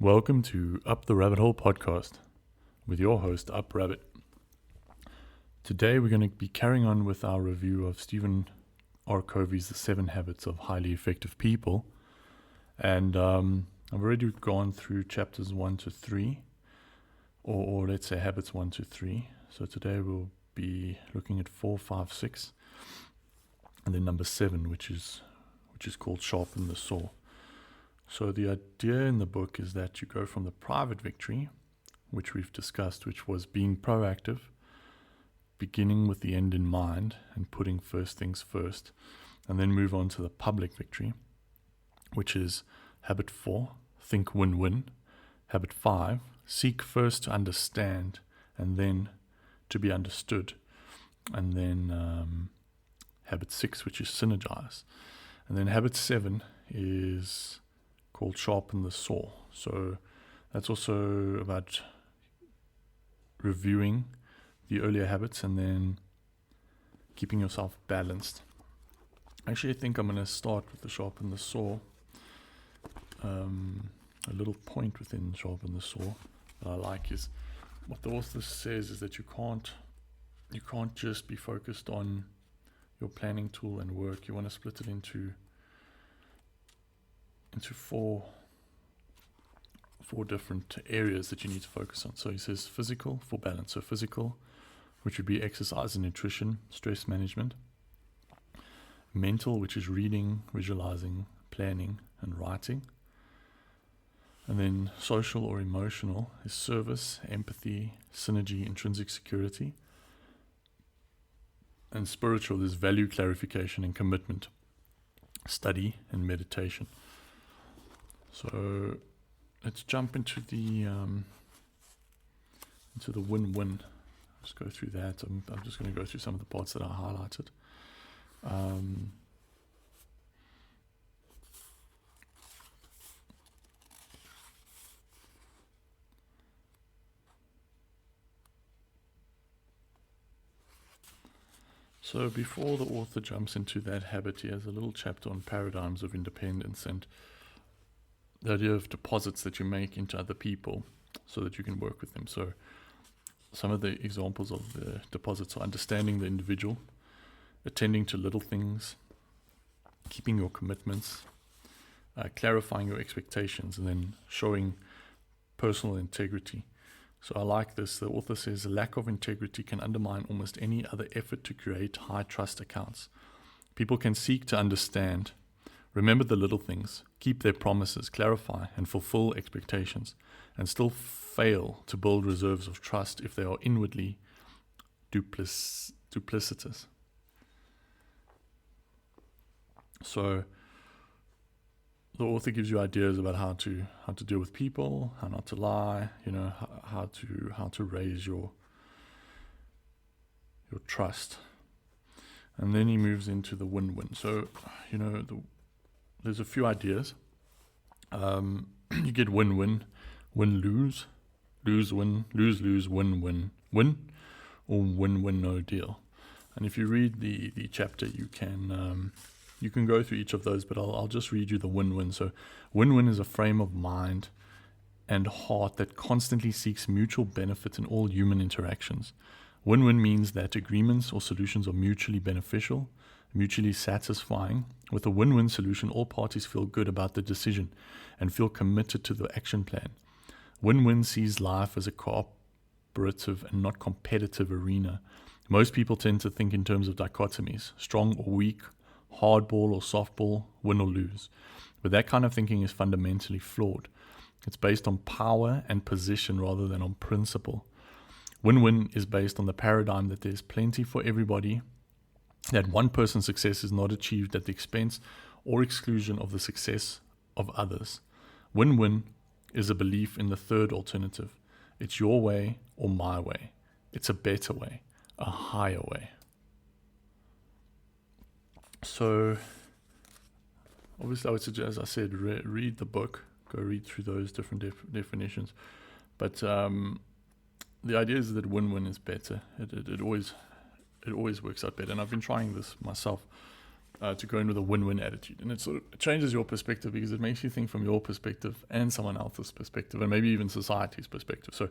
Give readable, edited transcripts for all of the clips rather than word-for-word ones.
Welcome to Up the Rabbit Hole podcast with your host, Up Rabbit. Today we're going to be carrying on with our review of Sephen Coveys' The 7 Habits of Highly Effective People. And I've already gone through chapters 1 to 3, or let's say habits 1 to 3. So today we'll be looking at 4, 5, 6, and then number 7, which is called Sharpen the Saw. So the idea in the book is that you go from the private victory, which we've discussed, which was being proactive, beginning with the end in mind and putting first things first, and then move on to the public victory, which is habit 4, think win-win. Habit 5, seek first to understand and then to be understood. And then habit 6, which is synergize. And then habit 7 is called Sharpen the Saw. So that's also about reviewing the earlier habits and then keeping yourself balanced. Actually, I think I'm going to start with the Sharpen the Saw. A little point within Sharpen the Saw that I like is what the author says is that you can't just be focused on your planning tool and work. You want to split it into four different areas that you need to focus on. So he says physical for balance. So physical, which would be exercise and nutrition, stress management. Mental, which is reading, visualizing, planning, and writing. And then social or emotional is service, empathy, synergy, intrinsic security. And spiritual is value clarification and commitment, study and meditation. So let's jump into the win-win. Let's go through that. I'm just going to go through some of the parts that I highlighted. So before the author jumps into that habit, he has a little chapter on paradigms of independence and the idea of deposits that you make into other people so that you can work with them. So some of the examples of the deposits are understanding the individual, attending to little things, keeping your commitments, clarifying your expectations, and then showing personal integrity. So I like this. The author says, lack of integrity can undermine almost any other effort to create high trust accounts. People can seek to understand, remember the little things, keep their promises, clarify and fulfill expectations, and still fail to build reserves of trust if they are inwardly duplicitous. So the author gives you ideas about how to deal with people, how not to lie, how to raise your trust. And then he moves into the win-win. So, there's a few ideas. You get win-win, win-lose, lose-win, lose-lose, win-win, win, or win-win, no deal. And if you read the chapter, you can go through each of those, but I'll just read you the win-win. So win-win is a frame of mind and heart that constantly seeks mutual benefit in all human interactions. Win-win means that agreements or solutions are mutually beneficial, mutually satisfying. With a win-win solution, all parties feel good about the decision and feel committed to the action plan. Win-win sees life as a cooperative and not competitive arena. Most people tend to think in terms of dichotomies, strong or weak, hardball or softball, win or lose. But that kind of thinking is fundamentally flawed. It's based on power and position rather than on principle. Win-win is based on the paradigm that there's plenty for everybody, that one person's success is not achieved at the expense or exclusion of the success of others. Win-win is a belief in the third alternative. It's your way or my way. It's a better way, a higher way. So, obviously I would suggest, as I said, read the book, go read through those different definitions. But the idea is that win-win is better. It always works out better. And I've been trying this myself. to go in with a win-win attitude. And it sort of changes your perspective because it makes you think from your perspective and someone else's perspective and maybe even society's perspective. So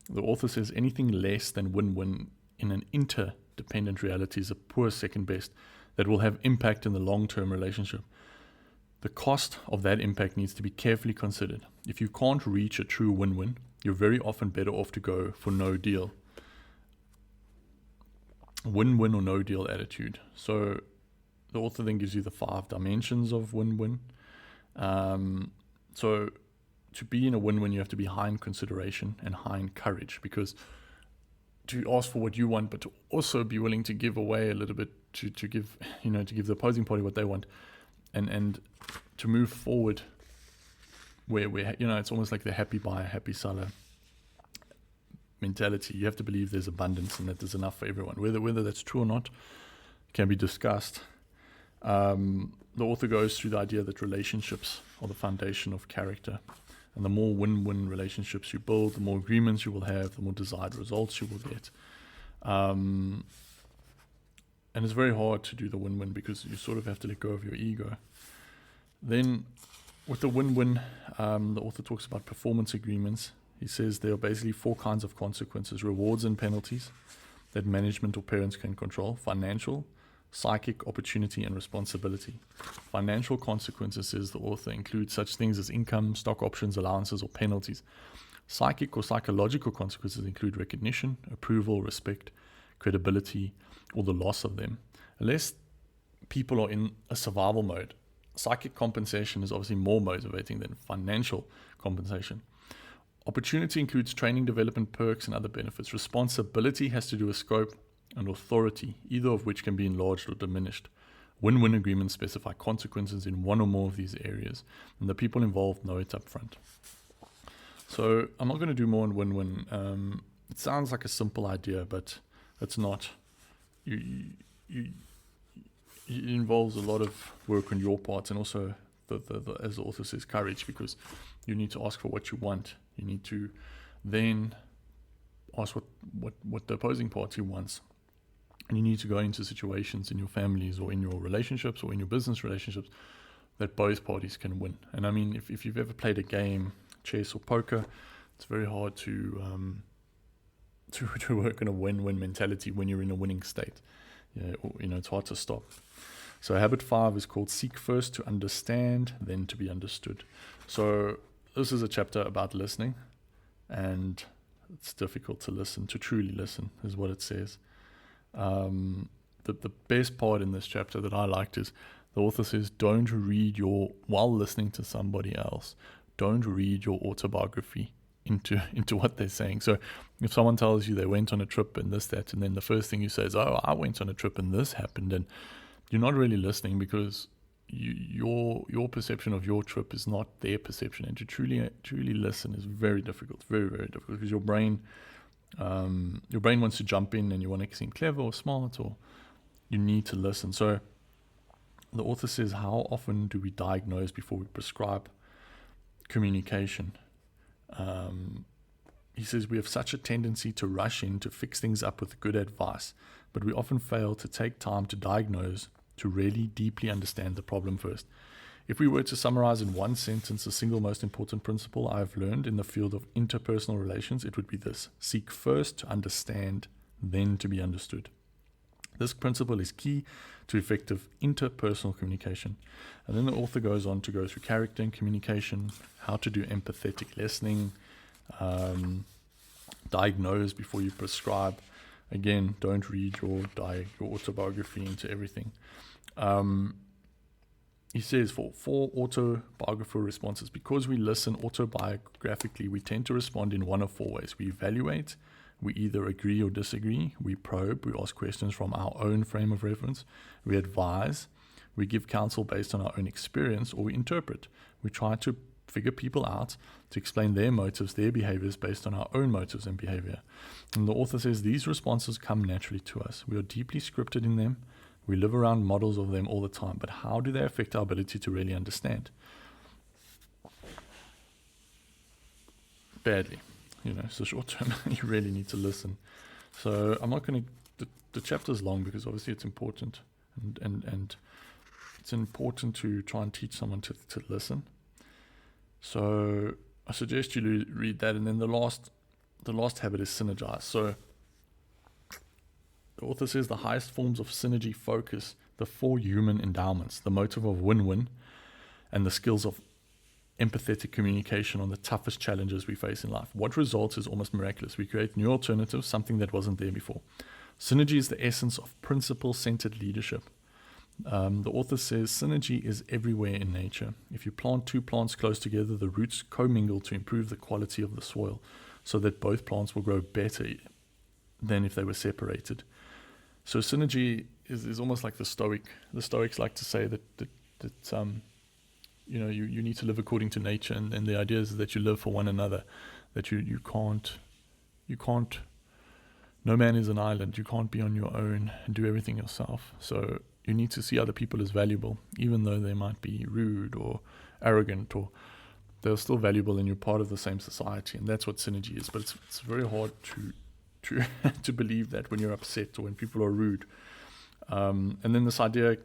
the author says anything less than win-win in an interdependent reality is a poor second best that will have impact in the long-term relationship. The cost of that impact needs to be carefully considered. If you can't reach a true win-win, you're very often better off to go for no deal. Win-win or no deal attitude. So the author then gives you the 5 dimensions of win-win. So to be in a win-win, you have to be high in consideration and high in courage, because to ask for what you want, but to also be willing to give away a little bit to give the opposing party what they want, and to move forward where it's almost like the happy buyer, happy seller mentality. You have to believe there's abundance and that there's enough for everyone. Whether that's true or not can be discussed. The author goes through the idea that relationships are the foundation of character. And the more win-win relationships you build, the more agreements you will have, the more desired results you will get. And it's very hard to do the win-win because you sort of have to let go of your ego. Then with the win-win, the author talks about performance agreements. He says there are basically 4 kinds of consequences: rewards and penalties that management or parents can control, financial, psychic, opportunity, and responsibility. Financial consequences, says the author, include such things as income, stock options, allowances, or penalties. Psychic or psychological consequences include recognition, approval, respect, credibility, or the loss of them. Unless people are in a survival mode, psychic compensation is obviously more motivating than financial compensation. Opportunity includes training, development, perks, and other benefits. Responsibility has to do with scope and authority, either of which can be enlarged or diminished. Win-win agreements specify consequences in one or more of these areas, and the people involved know it up front. So I'm not going to do more on win-win. It sounds like a simple idea, but it's not. It involves a lot of work on your part, and also, as the author says, courage, because you need to ask for what you want. You need to then ask what the opposing party wants. And you need to go into situations in your families or in your relationships or in your business relationships that both parties can win. And I mean, if you've ever played a game, chess or poker, it's very hard to work on a win-win mentality when you're in a winning state. It's hard to stop. So habit 5 is called Seek First to Understand, Then to Be Understood. So this is a chapter about listening, and it's difficult to listen, to truly listen, is what it says. The best part in this chapter that I liked is the author says, don't read while listening to somebody else, don't read your autobiography into what they're saying. So if someone tells you they went on a trip and this, that, and then the first thing you say is, oh, I went on a trip and this happened, and you're not really listening, because your perception of your trip is not their perception. And to truly listen is very difficult, very, very difficult, because your brain wants to jump in and you want to seem clever or smart, or you need to listen. So the author says, how often do we diagnose before we prescribe communication? He says we have such a tendency to rush in to fix things up with good advice, but we often fail to take time to diagnose, to really deeply understand the problem first. If we were to summarize in one sentence the single most important principle I have learned in the field of interpersonal relations, it would be this: seek first to understand, then to be understood. This principle is key to effective interpersonal communication. And then the author goes on to go through character and communication, how to do empathetic listening, diagnose before you prescribe. Again, don't read your autobiography into everything. He says for autobiographical responses, because we listen autobiographically, we tend to respond in one of 4 ways. We evaluate, we either agree or disagree, we probe, we ask questions from our own frame of reference, we advise, we give counsel based on our own experience, or we interpret. We try to figure people out, to explain their motives, their behaviors based on our own motives and behavior. And the author says these responses come naturally to us. We are deeply scripted in them. We live around models of them all the time, but how do they affect our ability to really understand? Badly. So short term, you really need to listen. So I'm not going to, the chapter's long because obviously it's important, and it's important to try and teach someone to listen. So I suggest you read that. And then the last habit is synergize. So the author says the highest forms of synergy focus the 4 human endowments, the motive of win-win and the skills of empathetic communication on the toughest challenges we face in life. What results is almost miraculous. We create new alternatives, something that wasn't there before. Synergy is the essence of principle-centered leadership. The author says synergy is everywhere in nature. If you plant 2 plants close together, the roots commingle to improve the quality of the soil so that both plants will grow better than if they were separated. So synergy is almost like the Stoic. The Stoics like to say that you need to live according to nature, and the idea is that you live for one another, that you can't, no man is an island. You can't be on your own and do everything yourself. So you need to see other people as valuable, even though they might be rude or arrogant, or they're still valuable and you're part of the same society. And that's what synergy is. But it's very hard to believe that when you're upset or when people are rude. And then this idea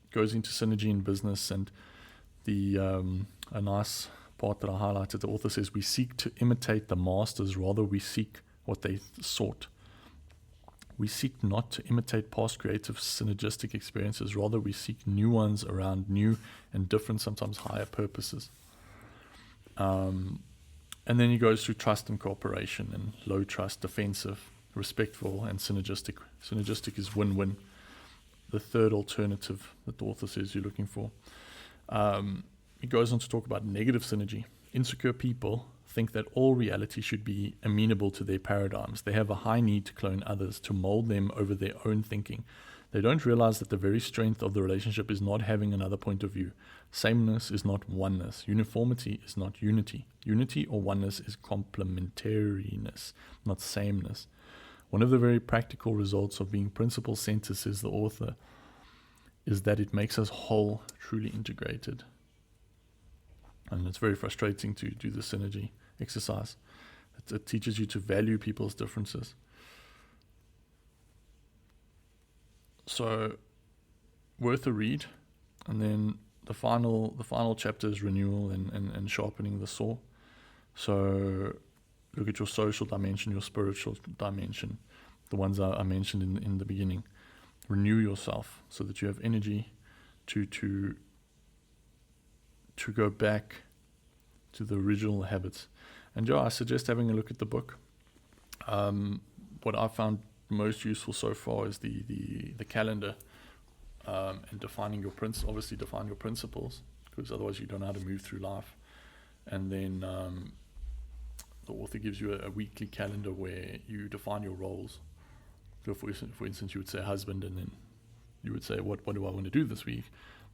goes into synergy in business, and a nice part that I highlighted, the author says, we seek to imitate the masters, rather we seek what they sought. We seek not to imitate past creative synergistic experiences, rather we seek new ones around new and different, sometimes higher purposes. And then he goes through trust and cooperation, and low trust, defensive, respectful, and synergistic. Synergistic is win-win, the third alternative that the author says you're looking for. He goes on to talk about negative synergy. Insecure people think that all reality should be amenable to their paradigms. They have a high need to clone others, to mold them over their own thinking. They don't realize that the very strength of the relationship is not having another point of view. Sameness is not oneness. Uniformity is not unity. Unity or oneness is complementariness, not sameness. One of the very practical results of being principle-centered, says the author, is that it makes us whole, truly integrated. And it's very frustrating to do the synergy exercise. It teaches you to value people's differences. So, worth a read. And then the final chapter is renewal and sharpening the saw. So, look at your social dimension, your spiritual dimension, the ones I mentioned in the beginning. Renew yourself so that you have energy to go back to the original habits. And I suggest having a look at the book. What I found most useful so far is the calendar, and defining your obviously define your principles, because otherwise you don't know how to move through life. And then the author gives you a weekly calendar where you define your roles. So for instance, you would say husband, and then you would say, what do I want to do this week?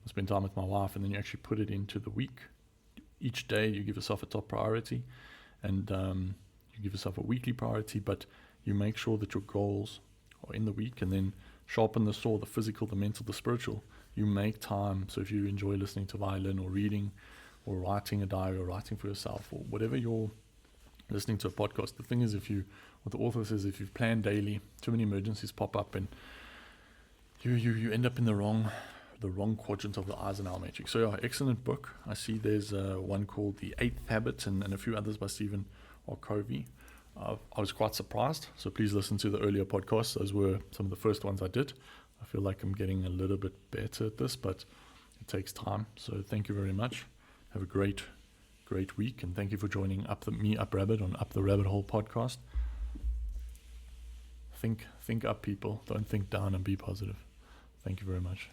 I'll spend time with my wife, and then you actually put it into the week. Each day you give yourself a top priority, and you give yourself a weekly priority, but you make sure that your goals are in the week, and then sharpen the saw, the physical, the mental, the spiritual. You make time. So if you enjoy listening to violin or reading or writing a diary or writing for yourself or whatever you're listening to a podcast, the thing is, what the author says, if you plan daily, too many emergencies pop up, and you end up in the wrong quadrant of the Eisenhower matrix. So yeah, excellent book. I see there's one called The Eighth Habit and a few others by Sephen Coveys. I was quite surprised, so please listen to the earlier podcasts. Those were some of the first ones I did. I feel like I'm getting a little bit better at this, but it takes time. So thank you very much. Have a great week, and thank you for joining Up Rabbit on Up the Rabbit Hole podcast. Think up, people. Don't think down, and be positive. Thank you very much.